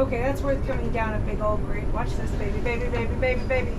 Okay, that's worth coming down a big old grade. Watch this, baby, baby, baby, baby, baby.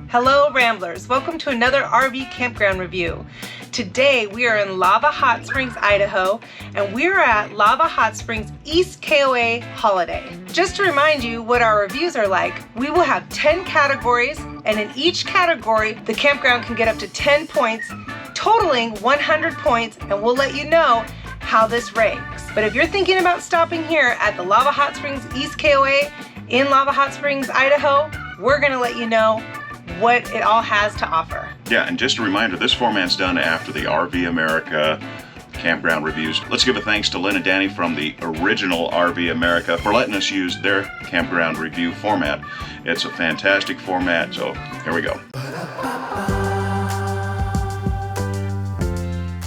Hello Ramblers, welcome to another RV campground review. Today we are in Lava Hot Springs, Idaho, and we're at Lava Hot Springs East KOA Holiday. Just to remind you what our reviews are like, we will have 10 categories, and in each category the campground can get up to 10 points, totaling 100 points, and we'll let you know how this ranks. But if you're thinking about stopping here at the Lava Hot Springs East KOA in Lava Hot Springs, Idaho, we're gonna let you know what it all has to offer. Yeah, and just a reminder, this format's done after the RV America campground reviews. Let's give a thanks to Lynn and Danny from the original RV America for letting us use their campground review format. It's a fantastic format, so here we go.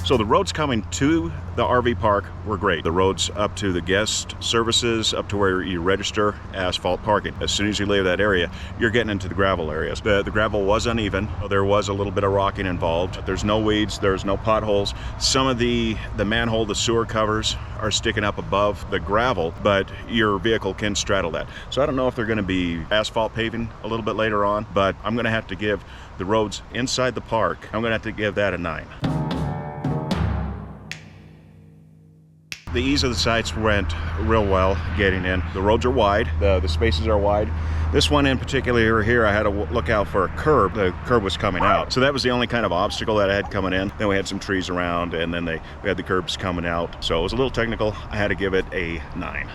So the roads coming to the RV park were great. The roads up to the guest services, up to where you register, asphalt parking. As soon as you leave that area, you're getting into the gravel areas. The gravel was uneven. There was a little bit of rocking involved. There's no weeds, there's no potholes. Some of the manhole, the sewer covers are sticking up above the gravel, but your vehicle can straddle that. So I don't know if they're gonna be asphalt paving a little bit later on, but I'm gonna have to give the roads inside the park, I'm gonna have to give that a 9. The ease of the sites went real well getting in. The roads are wide, the spaces are wide. This one in particular here, I had to look out for a curb. The curb was coming out. So that was the only kind of obstacle that I had coming in. Then we had some trees around, and then we had the curbs coming out. So it was a little technical. I had to give it a 9.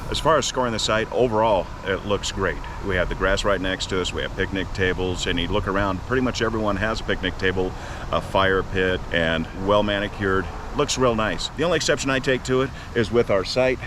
As far as scoring the site, overall, it looks great. We have the grass right next to us, we have picnic tables, and you look around, pretty much everyone has a picnic table, a fire pit, and well manicured. Looks real nice. The only exception I take to it is with our site,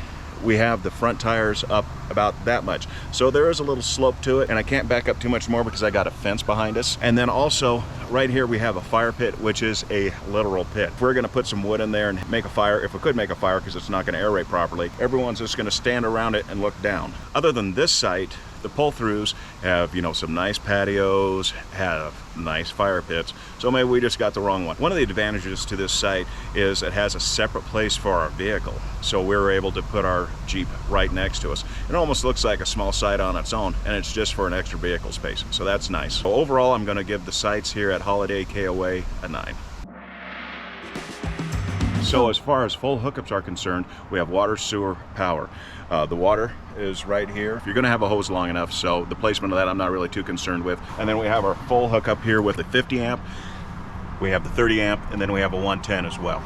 we have the front tires up about that much. So there is a little slope to it, and I can't back up too much more because I got a fence behind us. And then also, right here we have a fire pit, which is a literal pit. If we're gonna put some wood in there and make a fire, if we could make a fire because it's not gonna aerate properly, everyone's just gonna stand around it and look down. Other than this site, the pull-throughs have, some nice patios, have nice fire pits, so maybe we just got the wrong one. One of the advantages to this site is it has a separate place for our vehicle, so we were able to put our Jeep right next to us. It almost looks like a small site on its own, and it's just for an extra vehicle space, so that's nice. So overall, I'm going to give the sites here at Holiday KOA a 9. So as far as full hookups are concerned, we have water, sewer, power. The water is right here. You're gonna have a hose long enough, so the placement of that I'm not really too concerned with. And then we have our full hookup here with the 50 amp, we have the 30 amp, and then we have a 110 as well.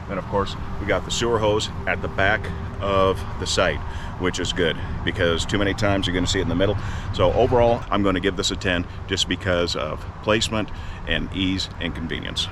Then of course, we got the sewer hose at the back of the site, which is good because too many times you're gonna see it in the middle. So overall, I'm gonna give this a 10 just because of placement and ease and convenience.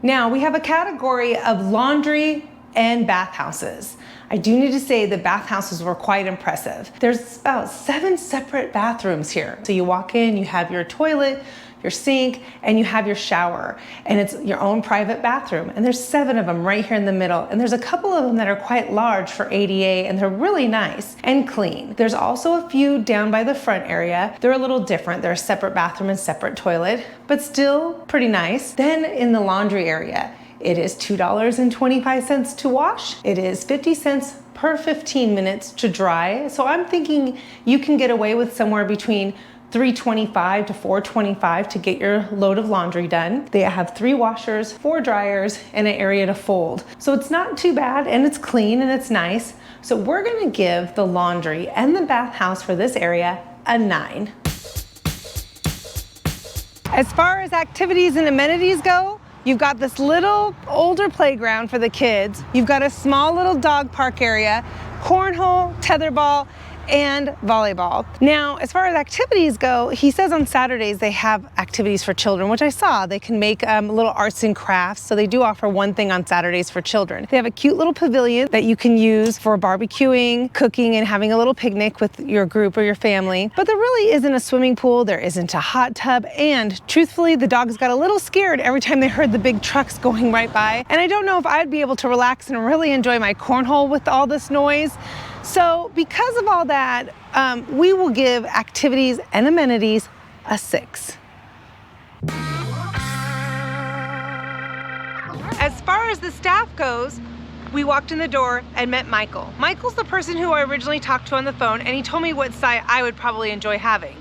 Now we have a category of laundry and bathhouses. I do need to say the bathhouses were quite impressive. There's about 7 separate bathrooms here. So you walk in, you have your toilet, your sink, and you have your shower. And it's your own private bathroom. And there's 7 of them right here in the middle. And there's a couple of them that are quite large for ADA, and they're really nice and clean. There's also a few down by the front area. They're a little different. They're a separate bathroom and separate toilet, but still pretty nice. Then in the laundry area, it is $2.25 to wash. It is 50 cents per 15 minutes to dry. So I'm thinking you can get away with somewhere between $3.25 to $4.25 to get your load of laundry done. They have 3 washers, 4 dryers, and an area to fold. So it's not too bad, and it's clean and it's nice. So we're gonna give the laundry and the bathhouse for this area a 9. As far as activities and amenities go, you've got this little older playground for the kids. You've got a small little dog park area, cornhole, tetherball, and volleyball. Now, as far as activities go, he says on Saturdays they have activities for children, which I saw. They can make little arts and crafts, so they do offer one thing on Saturdays for children. They have a cute little pavilion that you can use for barbecuing, cooking, and having a little picnic with your group or your family. But there really isn't a swimming pool, there isn't a hot tub, and truthfully, the dogs got a little scared every time they heard the big trucks going right by. And I don't know if I'd be able to relax and really enjoy my cornhole with all this noise. So because of all that, we will give activities and amenities a 6. As far as the staff goes, we walked in the door and met Michael. Michael's the person who I originally talked to on the phone, and he told me what site I would probably enjoy having.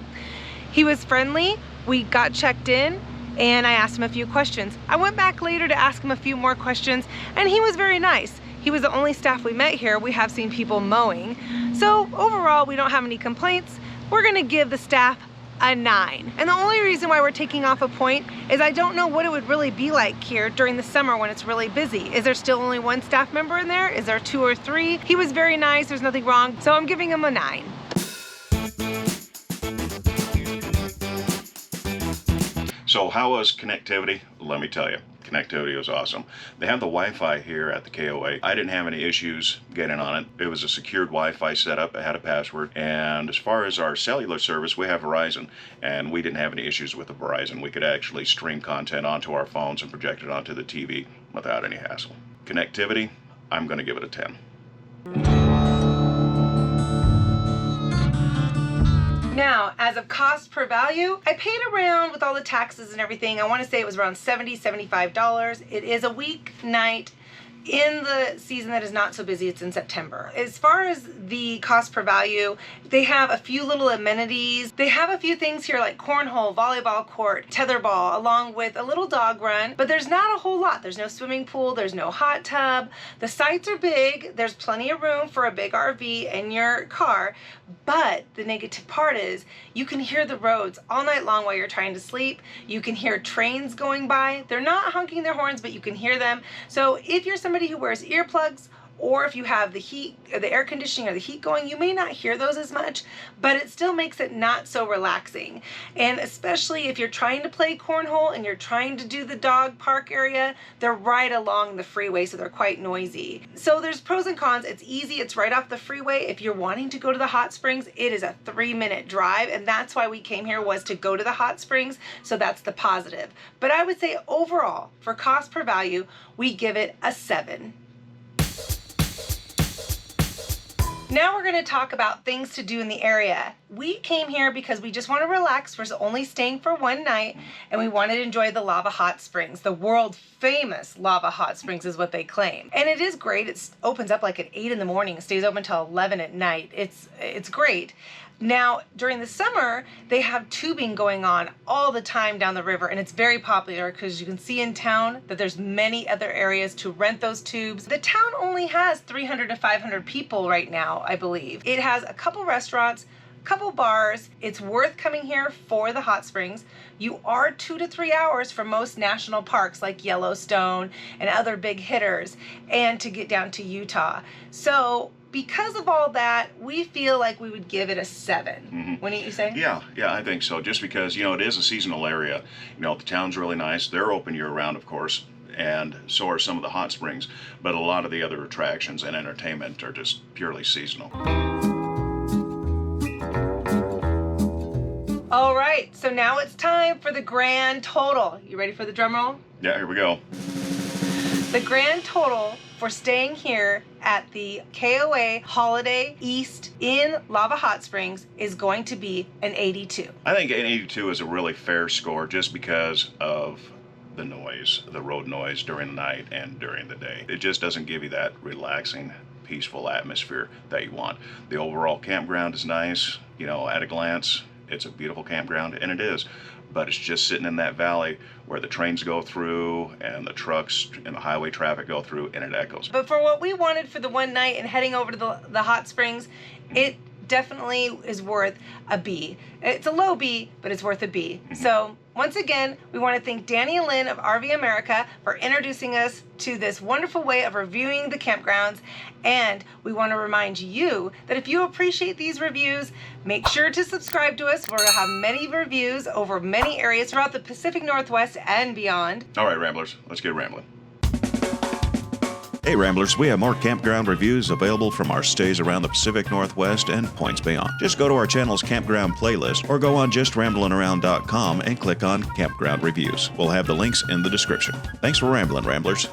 He was friendly, we got checked in, and I asked him a few questions. I went back later to ask him a few more questions, and he was very nice. He was the only staff we met here. We have seen people mowing. So overall, we don't have any complaints. We're gonna give the staff a 9. And the only reason why we're taking off a point is I don't know what it would really be like here during the summer when it's really busy. Is there still only one staff member in there? Is there 2 or 3? He was very nice, there's nothing wrong. So I'm giving him a 9. So how was connectivity? Let me tell you, connectivity was awesome. They have the Wi-Fi here at the KOA. I didn't have any issues getting on it. It was a secured Wi-Fi setup. It had a password. And as far as our cellular service, we have Verizon, and we didn't have any issues with the Verizon. We could actually stream content onto our phones and project it onto the TV without any hassle. Connectivity, I'm going to give it a 10. Now, as of cost per value, I paid around, with all the taxes and everything, I want to say it was around $70, $75. It is a weeknight in the season that is not so busy. It's in September. As far as the cost per value, they have a few little amenities. They have a few things here like cornhole, volleyball court, tetherball, along with a little dog run, but there's not a whole lot. There's no swimming pool, there's no hot tub. The sites are big, there's plenty of room for a big RV in your car, but the negative part is you can hear the roads all night long while you're trying to sleep. You can hear trains going by. They're not honking their horns, but you can hear them. So if you're somebody who wears earplugs, or if you have the heat, or the air conditioning or the heat going, you may not hear those as much, but it still makes it not so relaxing. And especially if you're trying to play cornhole and you're trying to do the dog park area, they're right along the freeway, so they're quite noisy. So there's pros and cons. It's easy, it's right off the freeway. If you're wanting to go to the hot springs, it is a 3-minute drive, and that's why we came here, was to go to the hot springs, so that's the positive. But I would say overall, for cost per value, we give it a 7. Now we're going to talk about things to do in the area. We came here because we just want to relax. We're only staying for one night, and we wanted to enjoy the lava hot springs. The world famous lava hot springs is what they claim. And it is great. It opens up like at 8 in the morning, stays open till 11 at night. It's great. Now, during the summer, they have tubing going on all the time down the river, and it's very popular because you can see in town that there's many other areas to rent those tubes. The town only has 300 to 500 people right now, I believe. It has a couple restaurants, couple bars. It's worth coming here for the hot springs. You are 2 to 3 hours from most national parks like Yellowstone and other big hitters, and to get down to Utah. So because of all that, we feel like we would give it a 7. Mm-hmm. Wouldn't you say? Yeah, I think so. Just because, it is a seasonal area. The town's really nice. They're open year-round, of course, and so are some of the hot springs. But a lot of the other attractions and entertainment are just purely seasonal. All right, so now it's time for the grand total. You ready for the drum roll? Yeah, here we go. The grand total for staying here at the KOA Holiday East in Lava Hot Springs is going to be an 82. I think an 82 is a really fair score just because of the noise, the road noise during the night and during the day. It just doesn't give you that relaxing, peaceful atmosphere that you want. The overall campground is nice, at a glance. It's a beautiful campground, and it is. But it's just sitting in that valley where the trains go through and the trucks and the highway traffic go through, and it echoes. But for what we wanted for the one night and heading over to the hot springs, it definitely is worth a B. It's a low B, but it's worth a B. So once again, we want to thank Danny and Lynn of RV America for introducing us to this wonderful way of reviewing the campgrounds. And we want to remind you that if you appreciate these reviews, make sure to subscribe to us. We're going to have many reviews over many areas throughout the Pacific Northwest and beyond. All right, Ramblers, let's get rambling. Hey Ramblers, we have more campground reviews available from our stays around the Pacific Northwest and points beyond. Just go to our channel's campground playlist or go on justramblinaround.com and click on Campground Reviews. We'll have the links in the description. Thanks for rambling, Ramblers.